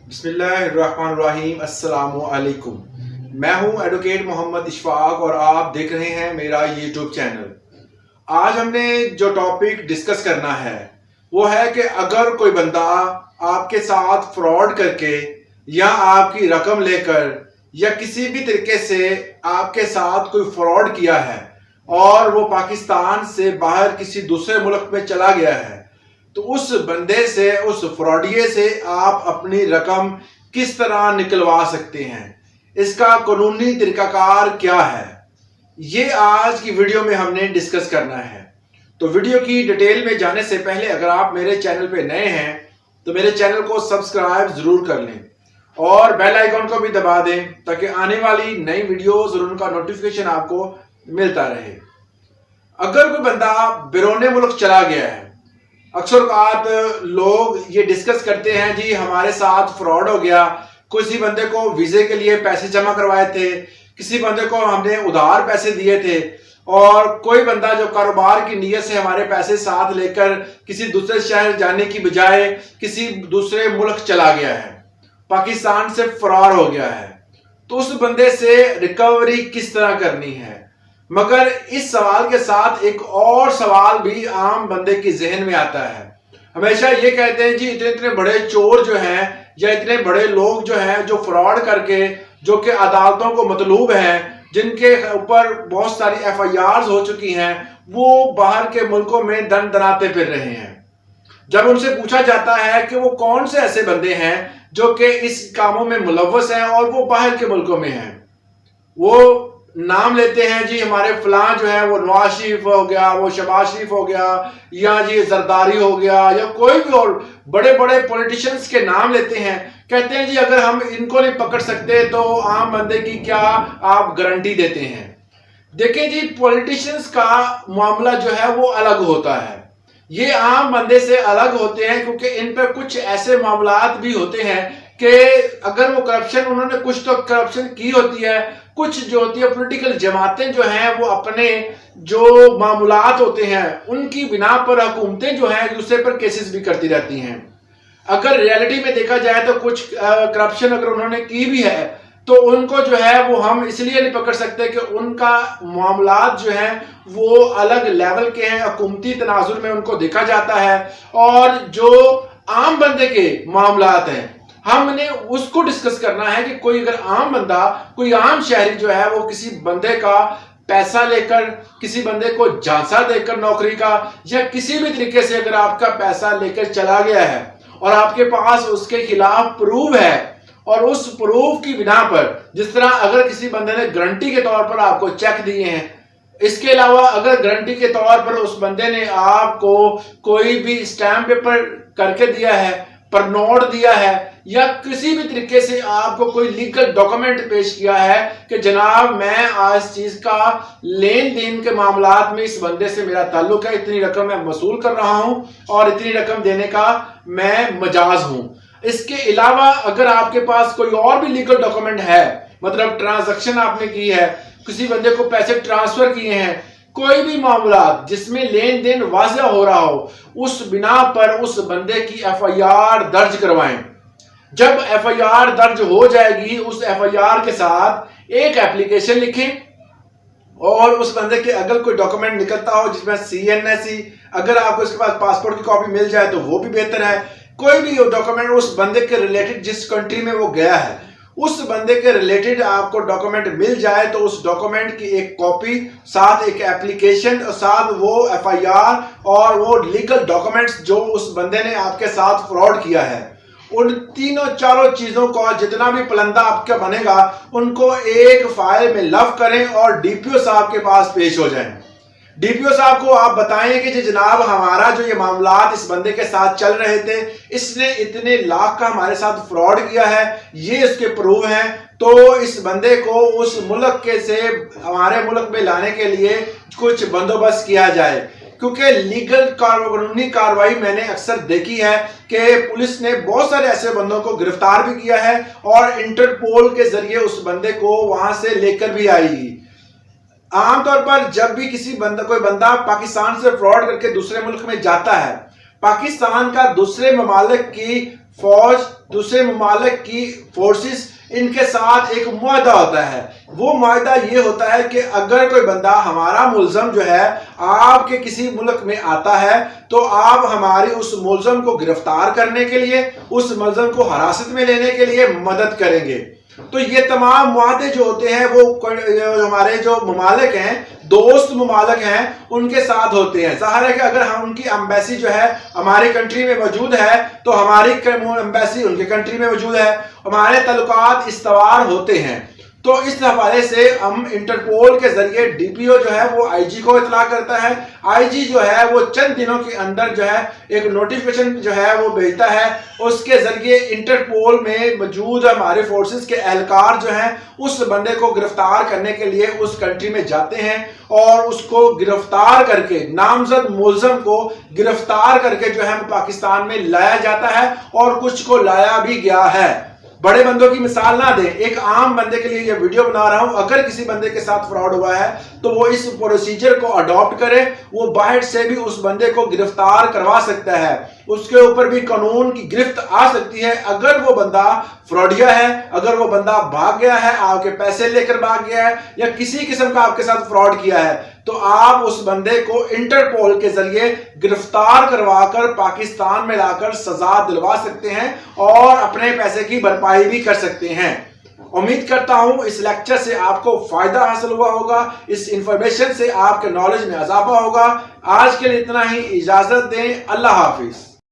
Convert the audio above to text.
बिस्मिल्लाहिर्रहमानिर्रहीम अस्सलामुअलैकुम। मैं हूं एडवोकेट मोहम्मद इशफाक और आप देख रहे हैं मेरा यूट्यूब चैनल। आज हमने जो टॉपिक डिस्कस करना है वो है कि अगर कोई बंदा आपके साथ फ्रॉड करके या आपकी रकम लेकर या किसी भी तरीके से आपके साथ कोई फ्रॉड किया है और वो पाकिस्तान से बाहर किसी दूसरे मुल्क में चला गया है, तो उस बंदे से, उस फ्रॉडिये से आप अपनी रकम किस तरह निकलवा सकते हैं, इसका कानूनी तरीकाकार क्या है, ये आज की वीडियो में हमने डिस्कस करना है। तो वीडियो की डिटेल में जाने से पहले अगर आप मेरे चैनल पे नए हैं तो मेरे चैनल को सब्सक्राइब जरूर कर लें और बेल आइकॉन को भी दबा दें ताकि आने वाली नई वीडियोस और उनका नोटिफिकेशन आपको मिलता रहे। अगर कोई बंदा बैरून मुल्क चला गया है, अक्सर औकात लोग ये डिस्कस करते हैं जी हमारे साथ फ्रॉड हो गया, किसी बंदे को वीजे के लिए पैसे जमा करवाए थे, किसी बंदे को हमने उधार पैसे दिए थे और कोई बंदा जो कारोबार की नीयत से हमारे पैसे साथ लेकर किसी दूसरे शहर जाने की बजाय किसी दूसरे मुल्क चला गया है, पाकिस्तान से फरार हो गया है, तो उस बंदे से रिकवरी किस तरह करनी है। मगर इस सवाल के साथ एक और सवाल भी आम बंदे की जहन में आता है। हमेशा ये कहते हैं जी इतने इतने बड़े चोर जो हैं या इतने बड़े लोग जो हैं जो फ्रॉड करके, जो कि अदालतों को मतलूब हैं, जिनके ऊपर बहुत सारी FIRs हो चुकी हैं, वो बाहर के मुल्कों में दन दनाते फिर रहे हैं। जब उनसे पूछा जाता है कि वो कौन से ऐसे बंदे हैं जो कि इस कामों में मुलव्वस हैं और वो बाहर के मुल्कों में हैं, वो नाम लेते हैं जी हमारे फलां जो है वो नवाज शरीफ हो गया, वो शहबाज शरीफ हो गया, या जी जरदारी हो गया, या कोई भी और बड़े बड़े पॉलिटिशियंस के नाम लेते हैं। कहते हैं जी अगर हम इनको नहीं पकड़ सकते तो आम बंदे की क्या आप गारंटी देते हैं। देखिए जी, पॉलिटिशियंस का मामला जो है वो अलग होता है, ये आम बंदे से अलग होते हैं क्योंकि इन पर कुछ ऐसे मामलात भी होते हैं कि अगर वो करप्शन, उन्होंने कुछ तो करप्शन की होती है, कुछ जो होती है पॉलिटिकल जमातें जो हैं वो अपने जो मामलात होते हैं उनकी बिना पर हुकूमतें जो हैं दूसरे पर केसेस भी करती रहती हैं। अगर रियलिटी में देखा जाए तो कुछ करप्शन अगर उन्होंने की भी है तो उनको जो है वो हम इसलिए नहीं पकड़ सकते कि उनका मामलात जो हैं वो अलग लेवल के हैं, हुकूमती तनाजुर में उनको देखा जाता है। और जो आम बंदे के मामलात हैं हमने उसको डिस्कस करना है कि कोई अगर आम बंदा, कोई आम शहरी जो है वो किसी बंदे का पैसा लेकर, किसी बंदे को झांसा देकर नौकरी का, या किसी भी तरीके से अगर आपका पैसा लेकर चला गया है और आपके पास उसके खिलाफ प्रूफ है और उस प्रूफ की बिना पर, जिस तरह अगर किसी बंदे ने गारंटी के तौर पर आपको चेक दिए हैं, इसके अलावा अगर गारंटी के तौर पर उस बंदे ने आपको कोई भी स्टैम्प पेपर करके दिया है, पर नोट दिया है, या किसी भी तरीके से आपको कोई लीगल डॉक्यूमेंट पेश किया है कि जनाब मैं आज चीज का लेन देन के मामलात में इस बंदे से मेरा ताल्लुक है, इतनी रकम मैं वसूल कर रहा हूं और इतनी रकम देने का मैं मजाज हूं। इसके अलावा अगर आपके पास कोई और भी लीगल डॉक्यूमेंट है, मतलब ट्रांजैक्शन आपने की है, किसी बंदे को पैसे ट्रांसफर किए हैं, कोई भी मामला जिसमें लेन देन वाज़ेह हो रहा हो, उस बिना पर उस बंदे की FIR दर्ज करवाएं। जब FIR दर्ज हो जाएगी, उस FIR के साथ एक एप्लीकेशन लिखें और उस बंदे के अगर कोई डॉक्यूमेंट निकलता हो जिसमें CNSE, अगर आपको इसके पास पासपोर्ट की कॉपी मिल जाए तो वो भी बेहतर है। कोई भी डॉक्यूमेंट उस बंदे के रिलेटेड, जिस कंट्री में वो गया है उस बंदे के रिलेटेड आपको डॉक्यूमेंट मिल जाए तो उस डॉक्यूमेंट की एक कॉपी, साथ एक एप्लीकेशन और साथ वो FIR और वो लीगल डॉक्यूमेंट्स जो उस बंदे ने आपके साथ फ्रॉड किया है, उन तीनों चारों चीजों का जितना भी पलंदा आपका बनेगा उनको एक फाइल में लव करें और DPO साहब के पास पेश हो जाएं। DPO साहब को आप बताएं कि जनाब हमारा जो ये मामलात इस बंदे के साथ चल रहे थे, इसने इतने लाख का हमारे साथ फ्रॉड किया है, ये इसके प्रूफ हैं, तो इस बंदे को उस मुल्क के से हमारे मुल्क में लाने के लिए कुछ बंदोबस्त किया जाए। क्योंकि लीगल कानूनी कार्रवाई मैंने अक्सर देखी है कि पुलिस ने बहुत सारे ऐसे बंदों को गिरफ्तार भी किया है और इंटरपोल के जरिए उस बंदे को वहां से लेकर भी आई। आमतौर पर जब भी कोई बंदा पाकिस्तान से फ्रॉड करके दूसरे मुल्क में जाता है, पाकिस्तान का दूसरे ममालिक की फौज, दूसरे ममालिक की फोर्सेस, इनके साथ एक मुआहदा होता है। वो मुआहदा ये होता है कि अगर कोई बंदा हमारा मुल्ज़म जो है आपके किसी मुल्क में आता है तो आप हमारी उस मुल्ज़म को गिरफ्तार करने के लिए, उस मुल्ज़म को हिरासत में लेने के लिए मदद करेंगे। तो ये तमाम मुआहदे जो होते हैं वो हमारे जो ममालिक हैं, दोस्त ममालिक हैं, उनके साथ होते हैं। ज़ाहिर है कि अगर हम उनकी एम्बेसी जो है हमारी कंट्री में मौजूद है तो हमारी एम्बेसी उनके कंट्री में मौजूद है, हमारे तल्लुकात इस्तवार होते हैं। तो इस हवाले से हम इंटरपोल के जरिए डीपीओ जो है वो आईजी को इतला करता है। आईजी जो है वो चंद दिनों के अंदर जो है एक नोटिफिकेशन जो है वो भेजता है। उसके जरिए इंटरपोल में मौजूद हमारे फोर्सेस के एहलकार जो हैं उस बंदे को गिरफ्तार करने के लिए उस कंट्री में जाते हैं और उसको गिरफ्तार करके, नामजद मुल्ज़म को गिरफ्तार करके जो है पाकिस्तान में लाया जाता है और कुछ को लाया भी गया है। बड़े बंदों की मिसाल ना दें, एक आम बंदे के लिए ये वीडियो बना रहा हूं। अगर किसी बंदे के साथ फ्रॉड हुआ है तो वो इस प्रोसीजर को अडॉप्ट करे, वो बाहर से भी उस बंदे को गिरफ्तार करवा सकता है, उसके ऊपर भी कानून की गिरफ्त आ सकती है। अगर वो बंदा फ्रॉडिया है, अगर वो बंदा भाग गया है, आपके पैसे लेकर भाग गया है या किसी किस्म का आपके साथ फ्रॉड किया है, तो आप उस बंदे को इंटरपोल के जरिए गिरफ्तार करवाकर पाकिस्तान में लाकर सजा दिलवा सकते हैं और अपने पैसे की भरपाई भी कर सकते हैं। उम्मीद करता हूं इस लेक्चर से आपको फायदा हासिल हुआ होगा, इस इंफॉर्मेशन से आपके नॉलेज में इजाफा होगा। आज के लिए इतना ही, इजाजत दें। अल्लाह हाफिज।